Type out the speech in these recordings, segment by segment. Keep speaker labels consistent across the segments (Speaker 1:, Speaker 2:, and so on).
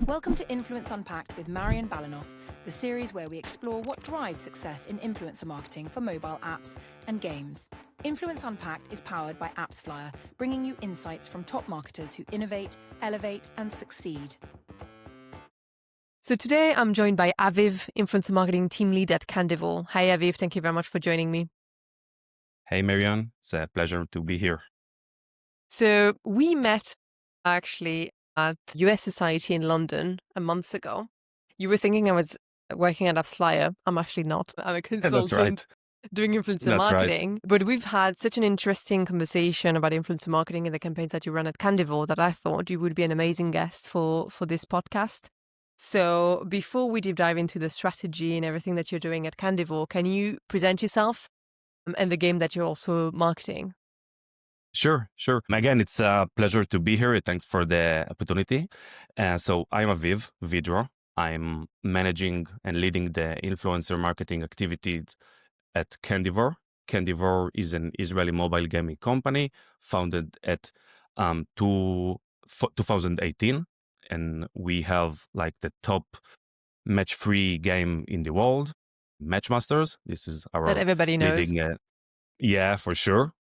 Speaker 1: Welcome to Influence Unpacked with Marion Balinoff, the series where we explore what drives success in influencer marketing for mobile apps and games. Influence Unpacked is powered by AppsFlyer, bringing you insights from top marketers who innovate, elevate, and succeed.
Speaker 2: So today I'm joined by Aviv, influencer marketing team lead at Candivore. Hi Aviv, thank you very much for joining me.
Speaker 3: Hey Marion, it's a pleasure to be here.
Speaker 2: So we met actually at US Society in London a month ago. You were thinking I was working at AppsFlyer. I'm actually not. I'm a consultant.
Speaker 3: That's right.
Speaker 2: Doing influencer
Speaker 3: That's
Speaker 2: marketing.
Speaker 3: right.
Speaker 2: But we've had such an interesting conversation about influencer marketing and the campaigns that you run at Candivore that I thought you would be an amazing guest for this podcast. So before we deep dive into the strategy and everything that you're doing at Candivore, can you present yourself and the game that you're also marketing?
Speaker 3: Sure. Again, it's a pleasure to be here. Thanks for the opportunity. So I'm Aviv Vidro. I'm managing and leading the influencer marketing activities at Candivore. Candivore is an Israeli mobile gaming company founded at 2018. And we have like the top match-free game in the world, Matchmasters. This is our
Speaker 2: That everybody knows.
Speaker 3: leading. Yeah, for sure.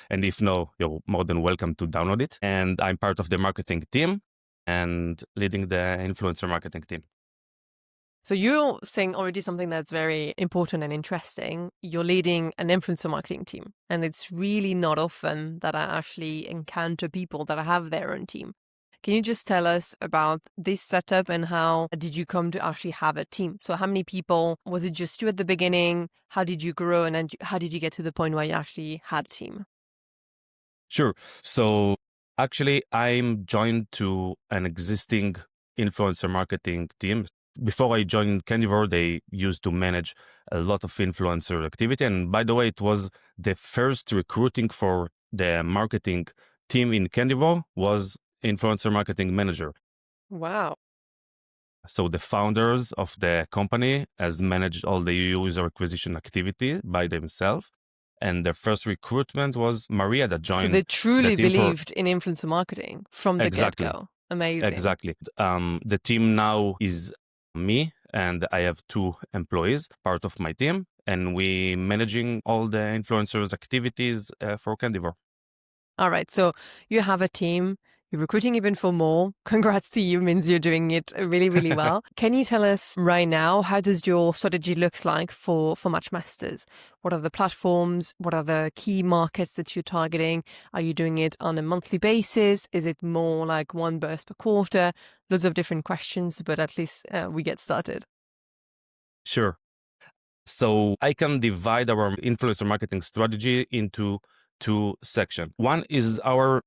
Speaker 3: And if no, you're more than welcome to download it. And I'm part of the marketing team and leading the influencer marketing team.
Speaker 2: So you're saying already something that's very important and interesting. You're leading an influencer marketing team. And it's really not often that I actually encounter people that have their own team. Can you just tell us about this setup and how did you come to actually have a team? So how many people, was it just you at the beginning? How did you grow? And then how did you get to the point where you actually had a team?
Speaker 3: Sure. So actually, I'm joined to an existing influencer marketing team. Before I joined Candivore, they used to manage a lot of influencer activity. And by the way, it was the first recruiting for the marketing team in Candivore was influencer marketing manager.
Speaker 2: Wow.
Speaker 3: So the founders of the company has managed all the user acquisition activity by themselves. And their first recruitment was Maria that joined.
Speaker 2: So they truly
Speaker 3: the team
Speaker 2: believed in influencer marketing from the
Speaker 3: Exactly.
Speaker 2: get-go. Amazing.
Speaker 3: Exactly. The team now is me and I have 2 employees, part of my team, and we managing all the influencers activities for Candivore.
Speaker 2: All right. So you have a team. You're recruiting even for more. Congrats to you. Means you're doing it really, really well. Can you tell us right now, how does your strategy look like for Matchmasters? What are the platforms? What are the key markets that you're targeting? Are you doing it on a monthly basis? Is it more like one burst per quarter? Loads of different questions, but at least we get started.
Speaker 3: Sure. So I can divide our influencer marketing strategy into 2 sections. One is our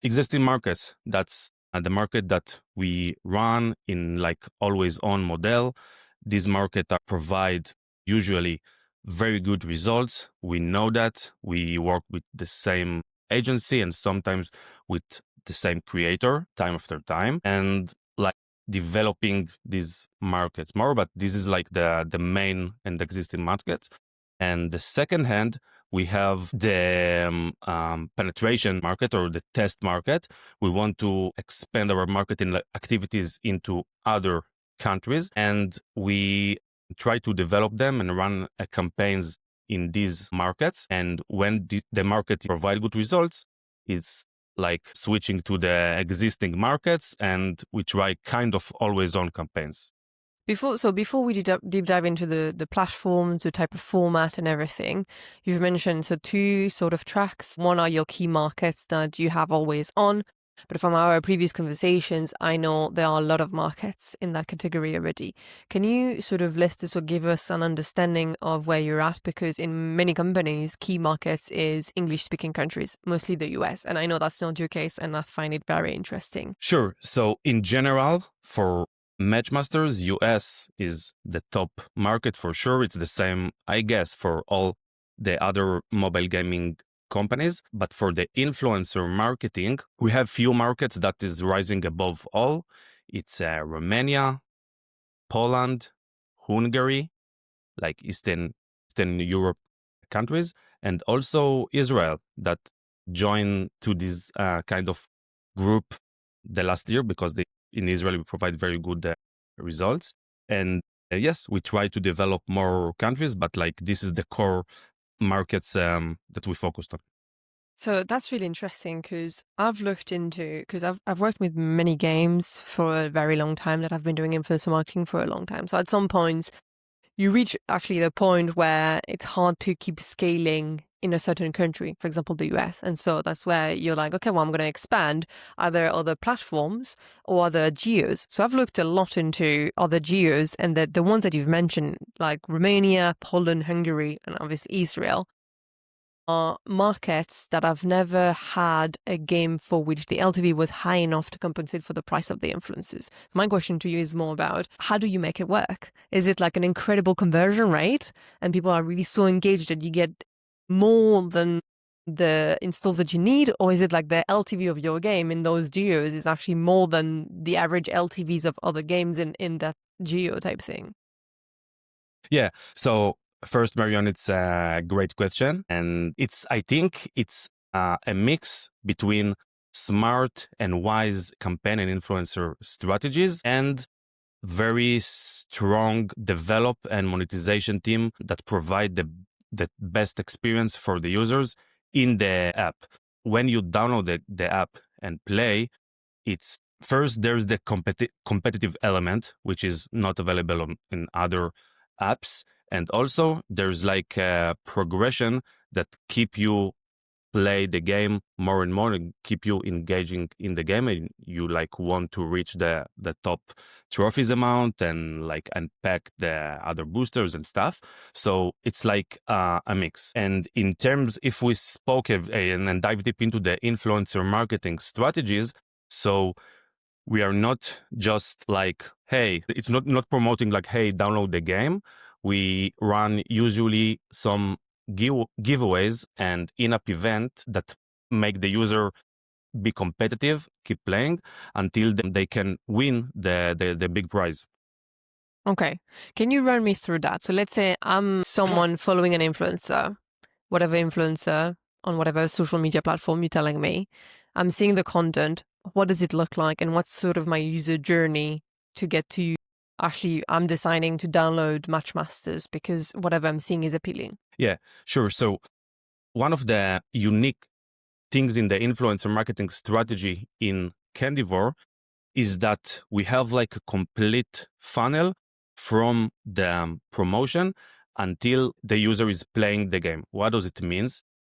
Speaker 3: existing markets. That's the market that we run in like always on model. These markets provide usually very good results. We know that we work with the same agency and sometimes with the same creator time after time and like developing these markets more, but this is like the main and existing markets. And the second hand, we have the penetration market or the test market. We want to expand our marketing activities into other countries, and we try to develop them and run campaigns in these markets. And when the market provide good results, it's like switching to the existing markets, and we try kind of always on campaigns.
Speaker 2: Before we deep dive into the platforms, the type of format and everything, you've mentioned 2 sort of tracks. One are your key markets that you have always on. But from our previous conversations, I know there are a lot of markets in that category already. Can you sort of list us or give us an understanding of where you're at? Because in many companies, key markets is English-speaking countries, mostly the US. And I know that's not your case, and I find it very interesting.
Speaker 3: Sure. So in general, for Matchmasters, US is the top market for sure. It's the same, I guess, for all the other mobile gaming companies. But for the influencer marketing, we have few markets that is rising above all. It's Romania, Poland, Hungary, like Eastern Europe countries, and also Israel that joined to this kind of group the last year because they in Israel, we provide very good results. And yes, we try to develop more countries, but like this is the core markets that we focused on.
Speaker 2: So that's really interesting because I've worked with many games for a very long time that I've been doing influencer marketing for a long time. So at some points, you reach actually the point where it's hard to keep scaling in a certain country, for example, the US. And so that's where you're like, okay, well, I'm going to expand either other platforms or other geos. So I've looked a lot into other geos, and the ones that you've mentioned, like Romania, Poland, Hungary, and obviously Israel, are markets that I've never had a game for which the LTV was high enough to compensate for the price of the influencers. So my question to you is more about, how do you make it work? Is it like an incredible conversion rate and people are really so engaged that you get more than the installs that you need? Or is it like the LTV of your game in those geos is actually more than the average LTVs of other games in that geo type thing?
Speaker 3: Yeah. So first, Marion, it's a great question. And I think it's a mix between smart and wise campaign and influencer strategies and very strong develop and monetization team that provide the best experience for the users in the app. When you download the app and play, it's first there's the competitive element, which is not available in other apps. And also there's like a progression that keep you play the game more and more and keep you engaging in the game, and you like want to reach the top trophies amount and like unpack the other boosters and stuff. So it's like a mix. And in terms, if we spoke and dive deep into the influencer marketing strategies, so we are not just like, hey, it's not promoting like, hey, download the game. We run usually some giveaways and in-app event that make the user be competitive, keep playing until they can win the big prize.
Speaker 2: Okay. Can you run me through that? So let's say I'm someone following an influencer, whatever influencer on whatever social media platform you're telling me. I'm seeing the content. What does it look like? And what's sort of my user journey to get to actually I'm deciding to download Matchmasters because whatever I'm seeing is appealing.
Speaker 3: Yeah, sure. So one of the unique things in the influencer marketing strategy in Candivore is that we have like a complete funnel from the promotion until the user is playing the game. What does it mean?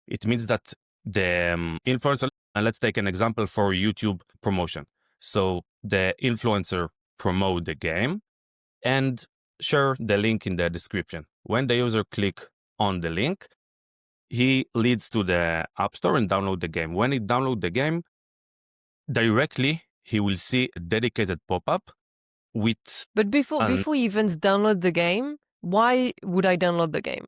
Speaker 3: It means that the influencer, and let's take an example for YouTube promotion. So the influencer promote the game and share the link in the description. When the user click on the link, he leads to the App Store and download the game. When he download the game, directly he will see a dedicated pop-up with.
Speaker 2: But before you even download the game, why would I download the game?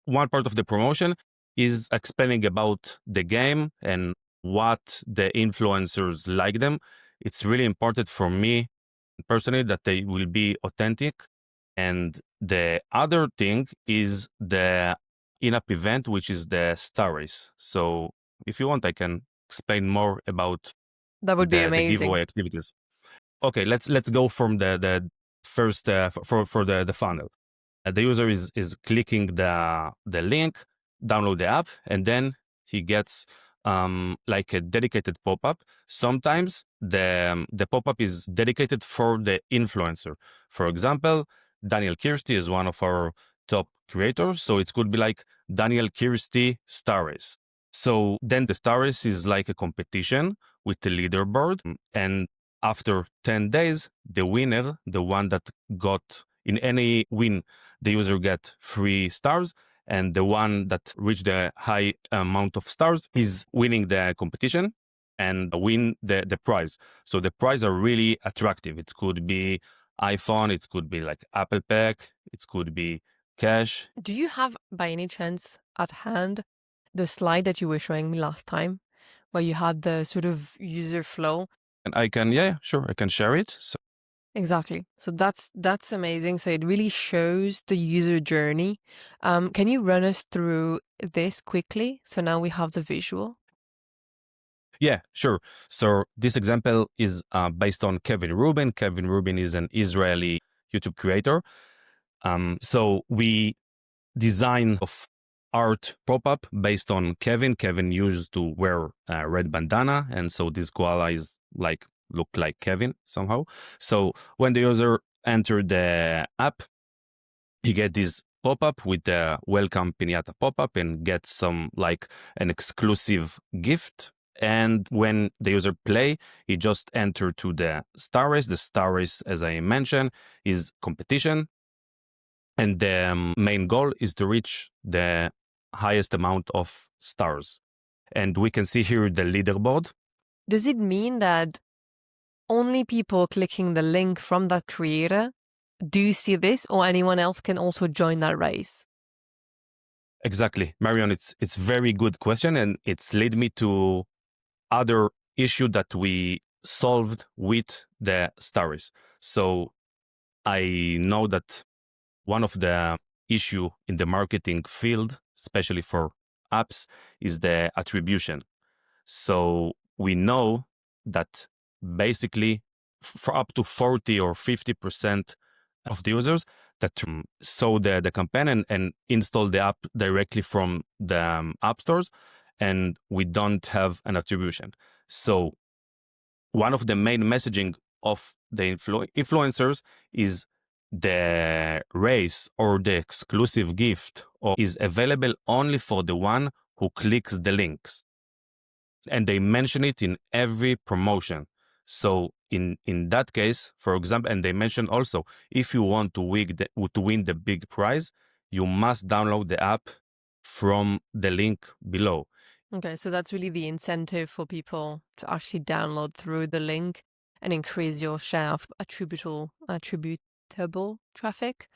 Speaker 3: One part of the promotion is explaining about the game and what the influencers like them. It's really important for me personally that they will be authentic. And the other thing is the in-app event, which is the star race. So if you want, I can explain more about
Speaker 2: That would be
Speaker 3: the
Speaker 2: amazing.
Speaker 3: giveaway activities. Okay, let's go from the first for the funnel. The user is clicking the link, download the app, and then he gets like a dedicated pop-up. Sometimes the pop-up is dedicated for the influencer. For example, Daniel Kirsty is one of our top creators, so it could be like Daniel Kirsty Star Race. So then the Star Race is like a competition with the leaderboard, and after 10 days, the winner, the one that got in any win, the user get 3 stars, and the one that reached the high amount of stars is winning the competition and win the prize. So the prize are really attractive. It could be iPhone, it could be like Apple Pack, it could be cash.
Speaker 2: Do you have, by any chance, at hand, the slide that you were showing me last time, where you had the sort of user flow?
Speaker 3: And I can, yeah, sure, I can share it. So
Speaker 2: Exactly. So that's amazing. So it really shows the user journey. Can you run us through this quickly? So now we have the visual.
Speaker 3: Yeah, sure. So this example is based on Kevin Rubin. Kevin Rubin is an Israeli YouTube creator. So we design of art pop-up based on Kevin. Kevin used to wear a red bandana, and so this koala is like look like Kevin somehow. So when the user entered the app, he get this pop-up with the welcome piñata pop-up and get some like an exclusive gift. And when the user play, he just enter to the star race. The star race, as I mentioned, is competition. And the main goal is to reach the highest amount of stars. And we can see here the leaderboard.
Speaker 2: Does it mean that only people clicking the link from that creator do see this, or anyone else can also join that race?
Speaker 3: Exactly. Marion, it's very good question, and it's led me to other issue that we solved with the star race. So I know that one of the issue in the marketing field, especially for apps, is the attribution. So we know that basically for up to 40 or 50% of the users that saw the campaign and install the app directly from the app stores, and we don't have an attribution. So one of the main messaging of the influencers is the race or the exclusive gift or is available only for the one who clicks the links. And they mention it in every promotion. So in that case, for example, and they mention also, if you want to win the big prize, you must download the app from the link below.
Speaker 2: Okay, so that's really the incentive for people to actually download through the link and increase your share of attributable traffic.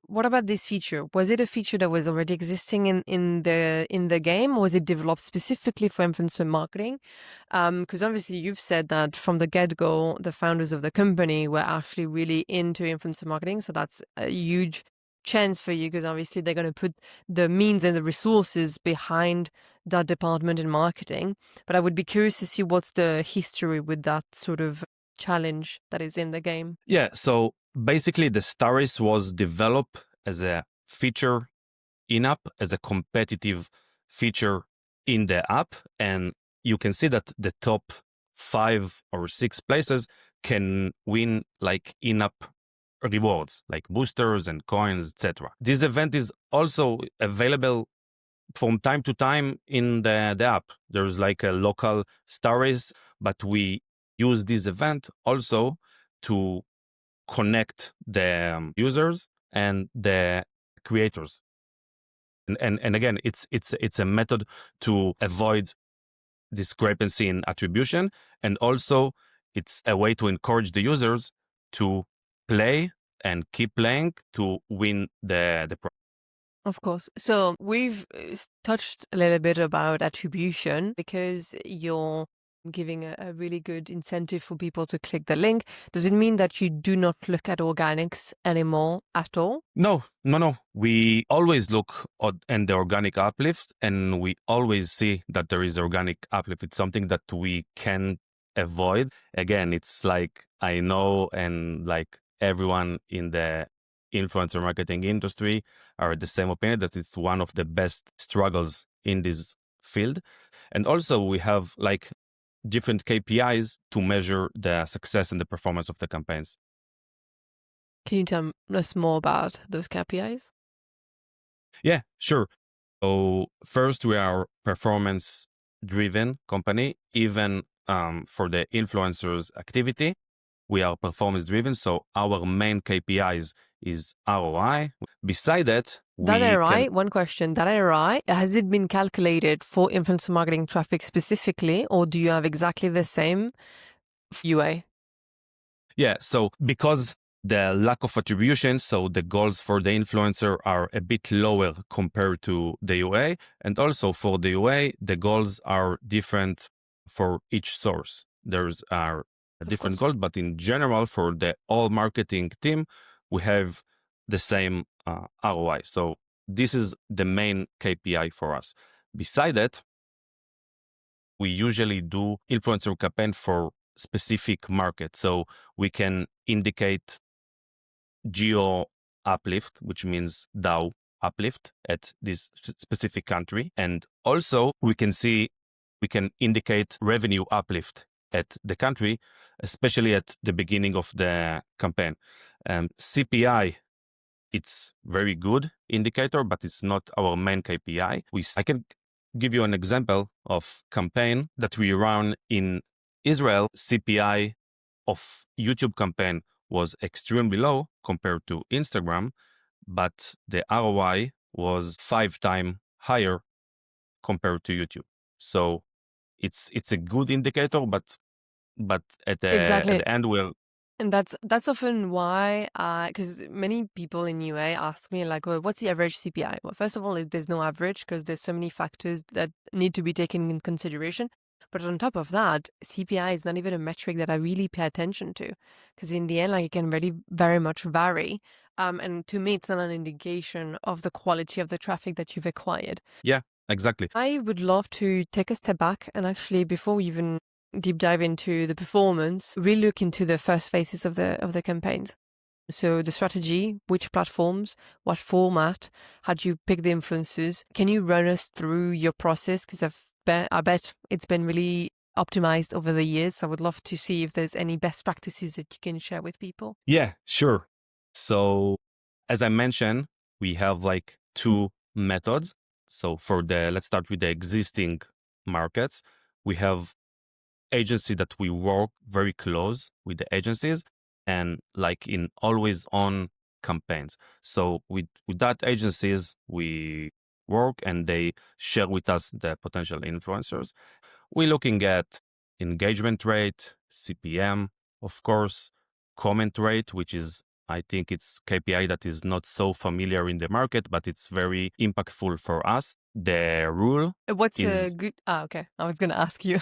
Speaker 2: What about this feature? Was it a feature that was already existing in the game, or was it developed specifically for influencer marketing? Because obviously you've said that from the get-go, the founders of the company were actually really into influencer marketing, so that's a huge chance for you, because obviously they're going to put the means and the resources behind that department in marketing. But I would be curious to see what's the history with that sort of challenge that is in the game.
Speaker 3: Yeah, so basically the star race was developed as a feature in-app, as a competitive feature in the app, and you can see that the top 5 or 6 places can win like in-app rewards like boosters and coins, etc. This event is also available from time to time in the app. There's like a local star race, but we use this event also to connect the users and the creators. And again, it's a method to avoid discrepancy in attribution, and also it's a way to encourage the users to play and keep playing to win the prize.
Speaker 2: Of course. So we've touched a little bit about attribution because you're giving a really good incentive for people to click the link. Does it mean that you do not look at organics anymore at all?
Speaker 3: No. We always look at the organic uplift, and we always see that there is organic uplift. It's something that we can avoid. Again, it's like I know, and like everyone in the influencer marketing industry are the same opinion that it's one of the best struggles in this field. And also we have like different KPIs to measure the success and the performance of the campaigns.
Speaker 2: Can you tell us more about those KPIs?
Speaker 3: Yeah, sure. So first, we are performance-driven company. Even for the influencers activity, we are performance-driven. So our main KPIs is ROI. Beside that,
Speaker 2: That ROI, one question, that ROI, has it been calculated for influencer marketing traffic specifically, or do you have exactly the same UA?
Speaker 3: Yeah, so because the lack of attribution, so the goals for the influencer are a bit lower compared to the UA. And also for the UA, the goals are different for each source. There's a different goal, but in general, for the all marketing team, we have the same ROI. So this is the main KPI for us. Beside that, we usually do influencer campaign for specific markets. So we can indicate geo uplift, which means DAO uplift at this specific country. And also we can indicate revenue uplift at the country, especially at the beginning of the campaign. CPI, it's very good indicator, but it's not our main KPI. I can give you an example of campaign that we run in Israel. CPI of YouTube campaign was extremely low compared to Instagram, but the ROI was 5 times higher compared to YouTube. So it's a good indicator, but at
Speaker 2: Exactly.
Speaker 3: the end we're
Speaker 2: And that's often why, because many people in UA ask me like, well, what's the average CPI? Well, first of all, there's no average because there's so many factors that need to be taken in consideration. But on top of that, CPI is not even a metric that I really pay attention to, because in the end, like, it can really very much vary. And to me, it's not an indication of the quality of the traffic that you've acquired.
Speaker 3: yeah, exactly.
Speaker 2: I would love to take a step back and actually, before we even deep dive into the performance, really look into the first phases of the campaigns. So the strategy, which platforms, what format, how do you pick the influencers? Can you run us through your process? Because I bet it's been really optimized over the years. So I would love to see if there's any best practices that you can share with people.
Speaker 3: Yeah, sure. So as I mentioned, we have like 2 methods. So let's start with the existing markets. We have agency that we work very close with the agencies and like in always on campaigns. So with that agencies, we work and they share with us the potential influencers. We're looking at engagement rate, CPM, of course, comment rate, which is, I think it's KPI that is not so familiar in the market, but it's very impactful for us. The rule
Speaker 2: What's a
Speaker 3: is,
Speaker 2: good... okay. I was going to ask you.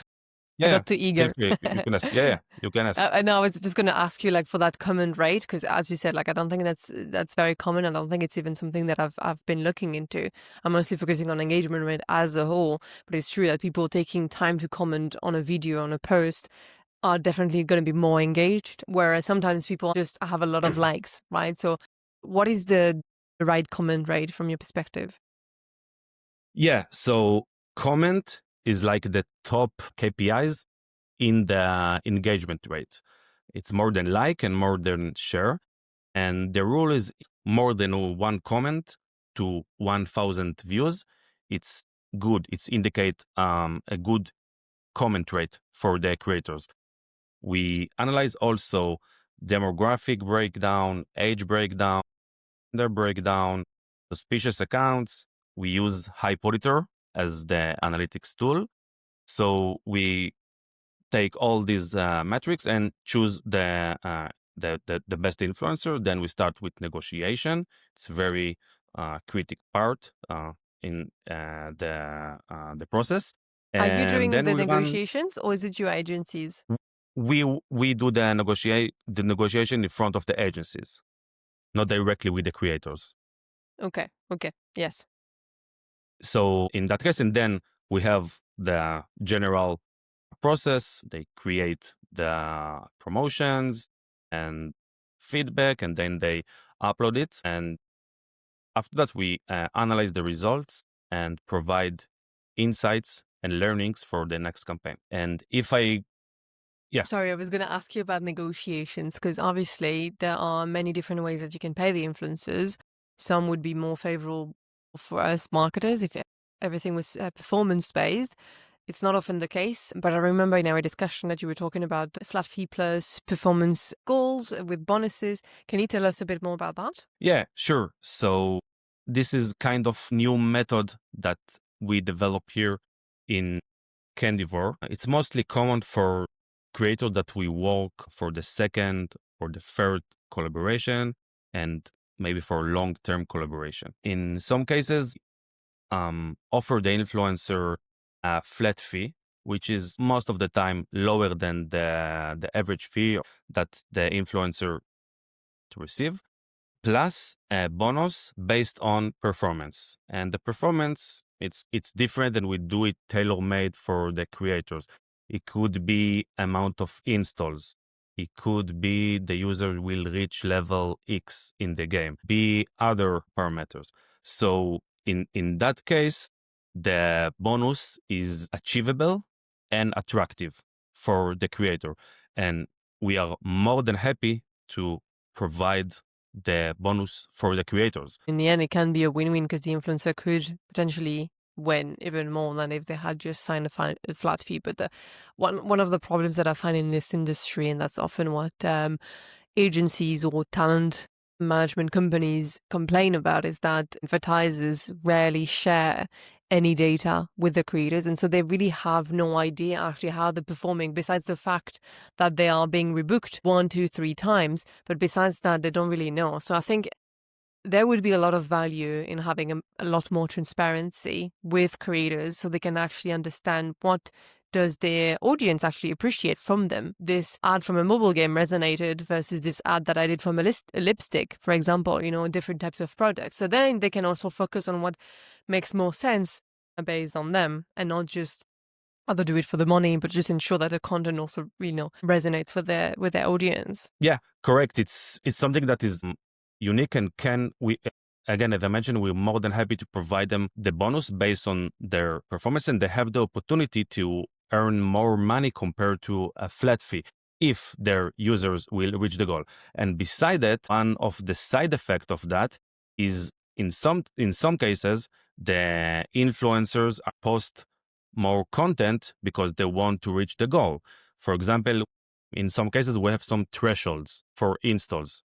Speaker 2: I
Speaker 3: yeah,
Speaker 2: got too
Speaker 3: feel
Speaker 2: eager.
Speaker 3: free. You can ask. Yeah, you can ask.
Speaker 2: I know. I was just going to ask you, like, for that comment rate, because as you said, like, I don't think that's very common. I don't think it's even something that I've been looking into. I'm mostly focusing on engagement rate as a whole, but it's true that people taking time to comment on a video, on a post, are definitely going to be more engaged. Whereas sometimes people just have a lot of likes, right? So, what is the right comment rate from your perspective?
Speaker 3: Yeah, so comment is like the top KPIs in the engagement rate. It's more than like and more than share. And the rule is more than 1 comment to 1,000 views. It's good. It's indicate a good comment rate for the creators. We analyze also demographic breakdown, age breakdown, gender breakdown, suspicious accounts. We use Hypoliter as the analytics tool. So we take all these metrics and choose the best influencer. Then we start with negotiation. It's a very critical part in the process.
Speaker 2: Are you
Speaker 3: And
Speaker 2: doing
Speaker 3: then
Speaker 2: the
Speaker 3: we run.
Speaker 2: negotiations, or is it your agencies?
Speaker 3: We do the negotiation in front of the agencies, not directly with the creators.
Speaker 2: Okay. Yes.
Speaker 3: So in that case, and then we have the general process. They create the promotions and feedback, and then they upload it. And after that, we analyze the results and provide insights and learnings for the next campaign. And yeah.
Speaker 2: Sorry, I was going to ask you about negotiations, because obviously there are many different ways that you can pay the influencers. Some would be more favorable for us marketers if everything was performance based. It's not often the case, but I remember in our discussion that you were talking about flat fee plus performance goals with bonuses. Can you tell us a bit more about that?
Speaker 3: Yeah, sure. So this is kind of new method that we develop here in Candivore. It's mostly common for creators that we work for the second or the third collaboration and maybe for long-term collaboration. In some cases, offer the influencer a flat fee, which is most of the time lower than the average fee that the influencer to receive. plus a bonus based on performance. And the performance, it's different, and we do it tailor-made for the creators. It could be amount of installs. It could be the user will reach level X in the game, be other parameters. So in that case, the bonus is achievable and attractive for the creator. And we are more than happy to provide the bonus for the creators.
Speaker 2: In the end, it can be a win-win because the influencer could potentially win even more than if they had just signed a flat fee. But one of the problems that I find in this industry, and that's often what agencies or talent management companies complain about, is that advertisers rarely share any data with the creators, and so they really have no idea actually how they're performing, besides the fact that they are being rebooked 1, 2, 3 times. But besides that, they don't really know. So I think there would be a lot of value in having a lot more transparency with creators so they can actually understand what does their audience actually appreciate from them. This ad from a mobile game resonated versus this ad that I did from a lipstick, for example, different types of products. So then they can also focus on what makes more sense based on them, and not just either do it for the money, but just ensure that the content also, resonates with their audience.
Speaker 3: Yeah, correct. It's something that is unique, and again, as I mentioned, we're more than happy to provide them the bonus based on their performance, and they have the opportunity to earn more money compared to a flat fee if their users will reach the goal. And beside that, one of the side effects of that is in some cases, the influencers post more content because they want to reach the goal. For example, in some cases, we have some thresholds for installs,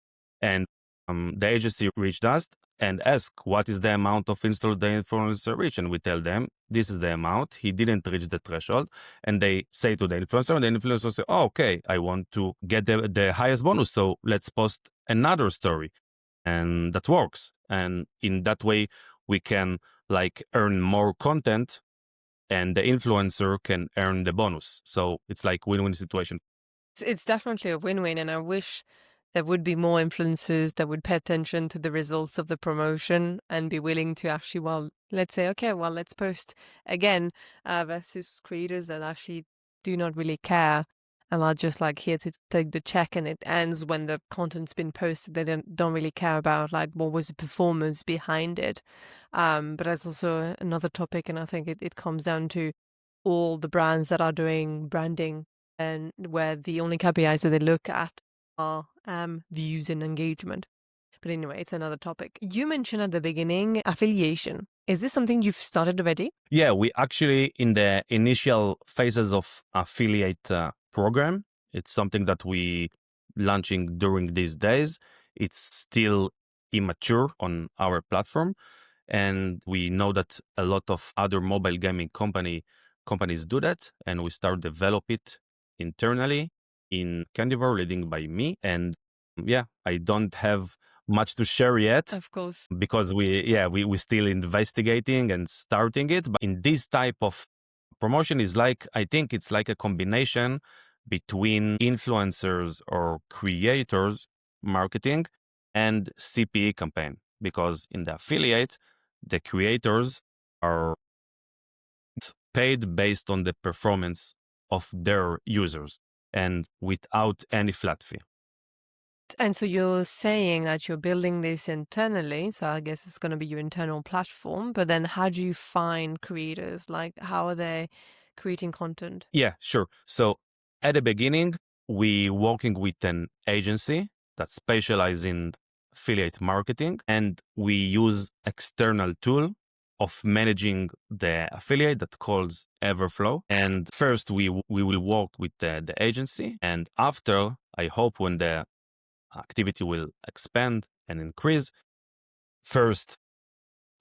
Speaker 3: and the agency reached us and asked what is the amount of installs the influencer reached, and we tell them this is the amount. He didn't reach the threshold, and they say to the influencer, and the influencer say, "Oh, okay, I want to get the highest bonus, so let's post another story," and that works. And in that way, we can earn more content, and the influencer can earn the bonus. So it's like win-win situation.
Speaker 2: It's definitely a win-win, and I wish there would be more influencers that would pay attention to the results of the promotion and be willing to actually, let's say, okay, let's post again, versus creators that actually do not really care and are just here to take the check, and it ends when the content's been posted. They don't really care about what was the performance behind it. But that's also another topic, and I think it comes down to all the brands that are doing branding, and where the only KPIs that they look at are views and engagement. But anyway, it's another topic. You mentioned at the beginning affiliation. Is this something you've started already?
Speaker 3: Yeah, we actually in the initial phases of affiliate program. It's something that we launching during these days. It's still immature on our platform, and we know that a lot of other mobile gaming companies do that, and we start develop it internally in Candivore, leading by me. And yeah, I don't have much to share yet,
Speaker 2: Of course,
Speaker 3: because we still investigating and starting it. But in this type of promotion is I think it's like a combination between influencers or creators marketing and CPE campaign, because in the affiliate, the creators are paid based on the performance of their users and without any flat fee.
Speaker 2: and so you're saying that you're building this internally, so I guess it's going to be your internal platform, but then how do you find creators? How are they creating content?
Speaker 3: Yeah, sure. So at the beginning, we working with an agency that specializes in affiliate marketing, and we use external tool of managing the affiliate that calls Everflow. And first, we will work with the agency, and after, I hope when the activity will expand and increase, first,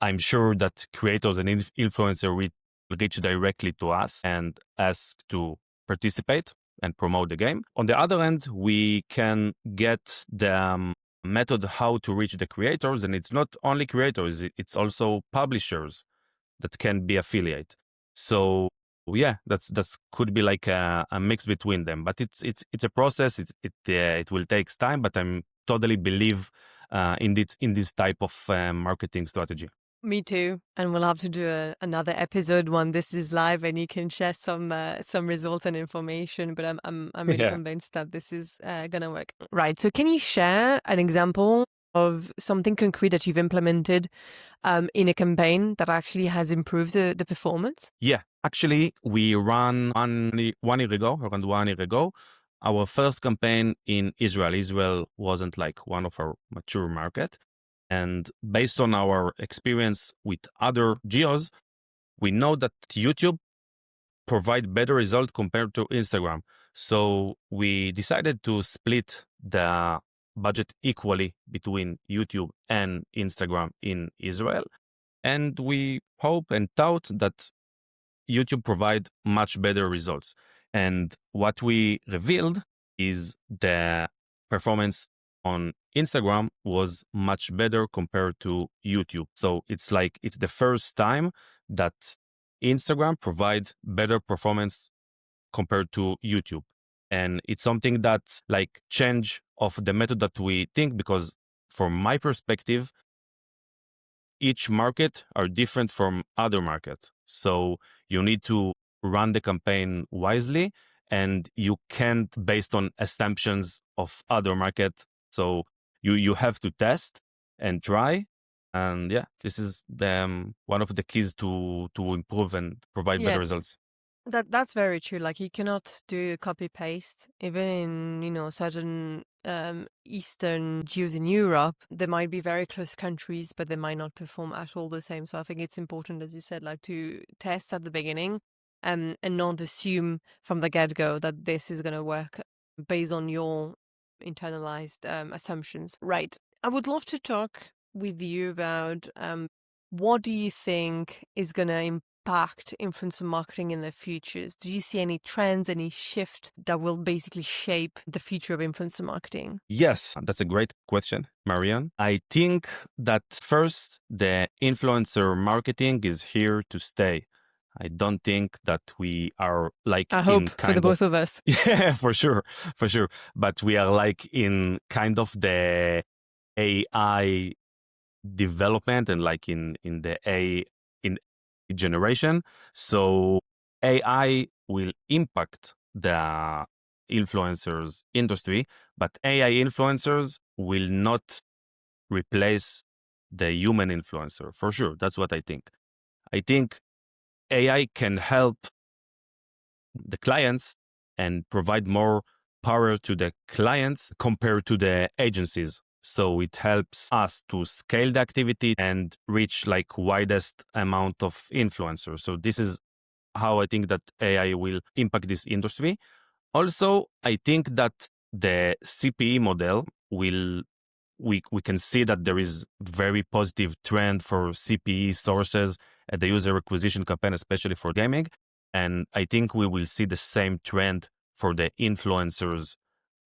Speaker 3: I'm sure that creators and influencers will reach directly to us and ask to participate and promote the game. On the other end, we can get the method how to reach the creators, and it's not only creators, it's also publishers that can be affiliate. So yeah, that's could be a mix between them, but it's a process. It will take time, but I'm totally believe in this type of marketing strategy.
Speaker 2: Me too. And we'll have to do another episode when this is live and you can share some results and information. But I'm really convinced that this is gonna work. Right. So can you share an example of something concrete that you've implemented in a campaign that actually has improved the performance?
Speaker 3: Yeah, actually, we ran around 1 year ago, our first campaign in Israel. Israel wasn't like one of our mature market. And based on our experience with other geos, we know that YouTube provide better result compared to Instagram. So we decided to split the budget equally between YouTube and Instagram in Israel. And we hope and thought that YouTube provide much better results. And what we revealed is the performance on Instagram was much better compared to YouTube. So it's the first time that Instagram provide better performance compared to YouTube. And it's something that's like change of the method that we think, because from my perspective, each market are different from other market. So you need to run the campaign wisely, and you can't based on assumptions of other market. So you have to test and try. And yeah, this is one of the keys to improve and provide better results.
Speaker 2: That's very true. Like you cannot do copy paste. Even in certain Eastern Jews in Europe, there might be very close countries, but they might not perform at all the same. So I think it's important, as you said, like to test at the beginning and not assume from the get-go that this is going to work based on your internalized assumptions. Right. I would love to talk with you about what do you think is going to impact influencer marketing in the futures? Do you see any trends, any shift that will basically shape the future of influencer marketing?
Speaker 3: Yes, that's a great question, Marion. I think that first, the influencer marketing is here to stay. I don't think that we are like
Speaker 2: I hope for the both of us.
Speaker 3: Yeah, for sure. But we are like in kind of the AI development and like in the in generation. So AI will impact the influencers industry, but AI influencers will not replace the human influencer for sure. That's what I think. I think AI can help the clients and provide more power to the clients compared to the agencies. So it helps us to scale the activity and reach like widest amount of influencers. So this is how I think that AI will impact this industry. Also, I think that the CPE model will, we can see that there is very positive trend for CPE sources at the user acquisition campaign, especially for gaming. And I think we will see the same trend for the influencers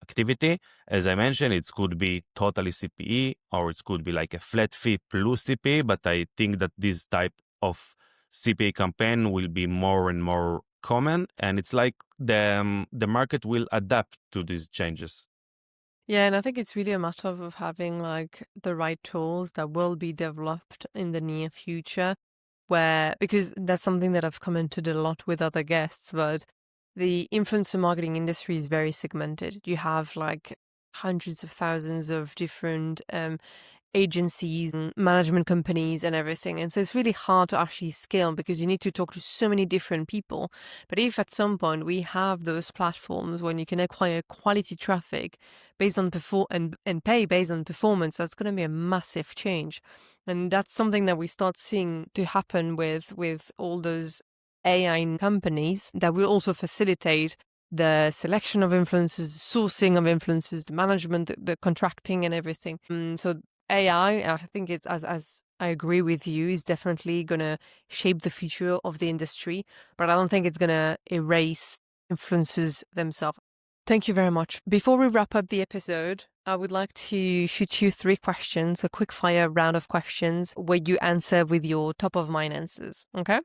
Speaker 3: activity. As I mentioned, it could be totally CPE or it could be like a flat fee plus CPE, but I think that this type of CPE campaign will be more and more common, and it's like the market will adapt to these changes.
Speaker 2: Yeah, and I think it's really a matter of having like the right tools that will be developed in the near future, because that's something that I've commented a lot with other guests, but the influencer marketing industry is very segmented. You have like hundreds of thousands of different agencies and management companies and everything. And so it's really hard to actually scale because you need to talk to so many different people. But if at some point we have those platforms when you can acquire quality traffic based on and pay based on performance, that's going to be a massive change. And that's something that we start seeing to happen with all those AI companies that will also facilitate the selection of influencers, sourcing of influencers, the management, the contracting and everything. So AI, I think it's, as I agree with you, is definitely going to shape the future of the industry, but I don't think it's going to erase influencers themselves. Thank you very much. Before we wrap up the episode, I would like to shoot you 3 questions, a quick fire round of questions where you answer with your top of mind answers. Okay?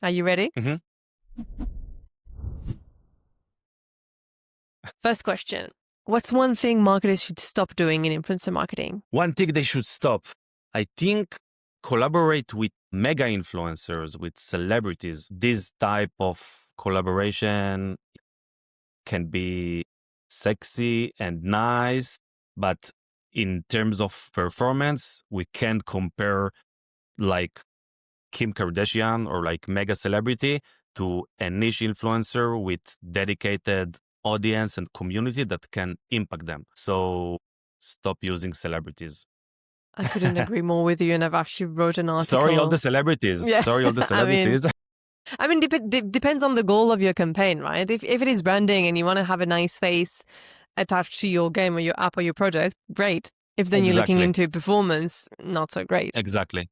Speaker 2: Are you ready?
Speaker 3: Mm-hmm.
Speaker 2: First question. What's one thing marketers should stop doing in influencer marketing?
Speaker 3: One thing they should stop, I think, collaborate with mega influencers, with celebrities. This type of collaboration can be sexy and nice, but in terms of performance, we can't compare like Kim Kardashian or like mega celebrity to a niche influencer with dedicated audience and community that can impact them. So stop using celebrities.
Speaker 2: I couldn't agree more with you, and I've actually wrote an article.
Speaker 3: Sorry, all the celebrities.
Speaker 2: Yeah.
Speaker 3: Sorry, all the celebrities.
Speaker 2: I mean, depends on the goal of your campaign, right? If it is branding and you want to have a nice face attached to your game or your app or your product, great. If then you're looking into performance, not so great.
Speaker 3: Exactly.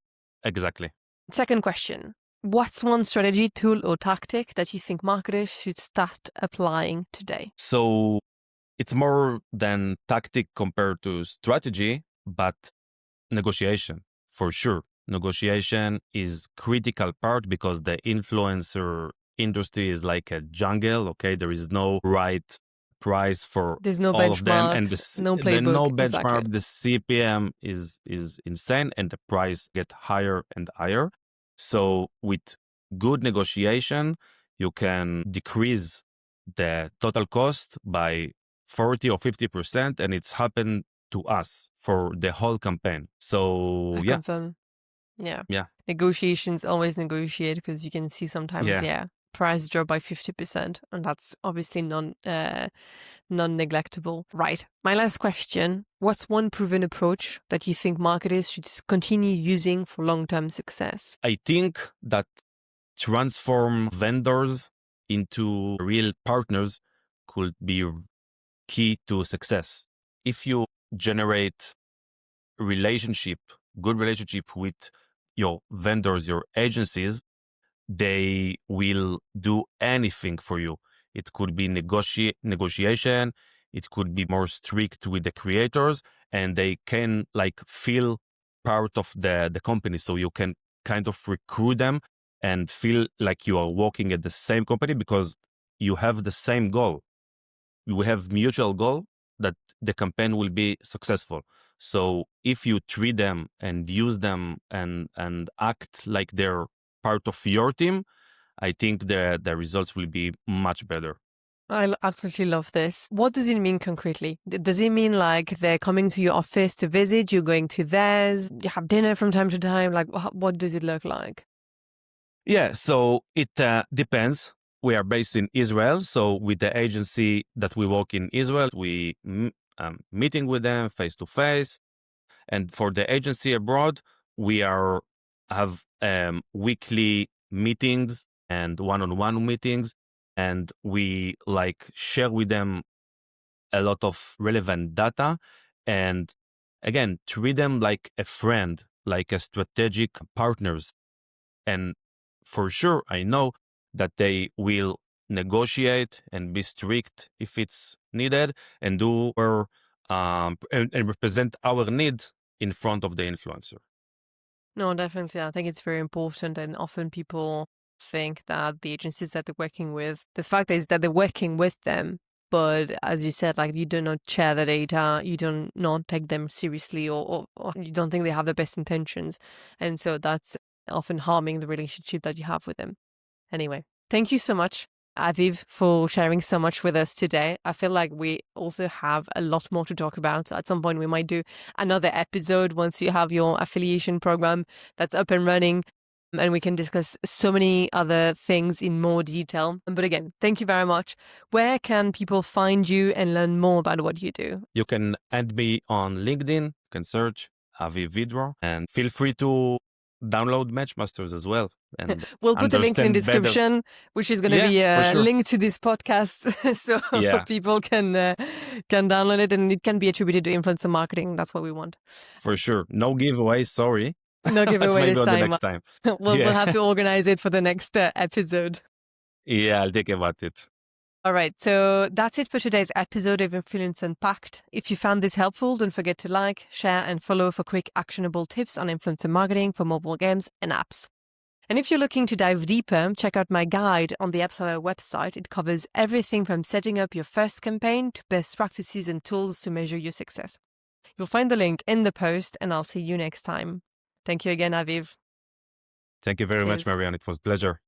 Speaker 2: Second question. What's one strategy, tool, or tactic that you think marketers should start applying today?
Speaker 3: So it's more than tactic compared to strategy, but negotiation, for sure. Negotiation is critical part because the influencer industry is like a jungle. Okay, there is no right price for
Speaker 2: There's no
Speaker 3: all of them, and
Speaker 2: no playbook.
Speaker 3: no benchmark.
Speaker 2: Exactly.
Speaker 3: The CPM is insane, and the price get higher and higher. So with good negotiation, you can decrease the total cost by 40 or 50%, and it's happened to us for the whole campaign. So
Speaker 2: I
Speaker 3: yeah.
Speaker 2: confirm. Yeah.
Speaker 3: Yeah.
Speaker 2: Negotiations always negotiate, because you can see sometimes, price drop by 50%, and that's obviously non-neglectable. Right. My last question. What's one proven approach that you think marketers should continue using for long-term success?
Speaker 3: I think that transform vendors into real partners could be key to success. If you generate good relationship with your vendors, your agencies, they will do anything for you. It could be negotiation. It could be more strict with the creators, and they can like feel part of the company. So you can kind of recruit them and feel like you are working at the same company because you have the same goal. We have mutual goal that the campaign will be successful. So if you treat them and use them and act like they're part of your team, I think the results will be much better.
Speaker 2: I absolutely love this. What does it mean concretely? Does it mean like they're coming to your office to visit, you're going to theirs, you have dinner from time to time? Like, what does it look like?
Speaker 3: Yeah, so it depends. We are based in Israel. So with the agency that we work in Israel, we meeting with them face to face. And for the agency abroad, we have weekly meetings and one-on-one meetings. And we like share with them a lot of relevant data. And again, treat them like a friend, like a strategic partners. And for sure, I know that they will negotiate and be strict if it's needed, and do and represent our needs in front of the influencer.
Speaker 2: No, definitely. I think it's very important. And often people think that the agencies that they're working with, the fact is that they're working with them, but as you said, like, you do not share the data, you do not take them seriously, or you don't think they have the best intentions. And so that's often harming the relationship that you have with them. Anyway, thank you so much, Aviv, for sharing so much with us today. I feel like we also have a lot more to talk about. At some point, we might do another episode once you have your affiliation program that's up and running, and we can discuss so many other things in more detail. But again, thank you very much. Where can people find you and learn more about what you do?
Speaker 3: You can add me on LinkedIn. You can search Aviv Vidro, and feel free to download Matchmasters as well. And
Speaker 2: we'll put a link in the description, which is going to be a link to this podcast, so people can download it, and it can be attributed to influencer marketing. That's what we want.
Speaker 3: For sure. No giveaway, sorry.
Speaker 2: No giveaway this time.
Speaker 3: Next time.
Speaker 2: We'll have to organize it for the next episode.
Speaker 3: Yeah, I'll think about it.
Speaker 2: All right, so that's it for today's episode of Influence Unpacked. If you found this helpful, don't forget to like, share, and follow for quick actionable tips on influencer marketing for mobile games and apps. And if you're looking to dive deeper, check out my guide on the AppsFlyer website. It covers everything from setting up your first campaign to best practices and tools to measure your success. You'll find the link in the post, and I'll see you next time. Thank you again, Aviv.
Speaker 3: Thank you very much,
Speaker 2: Cheers.
Speaker 3: Marion. It was a pleasure.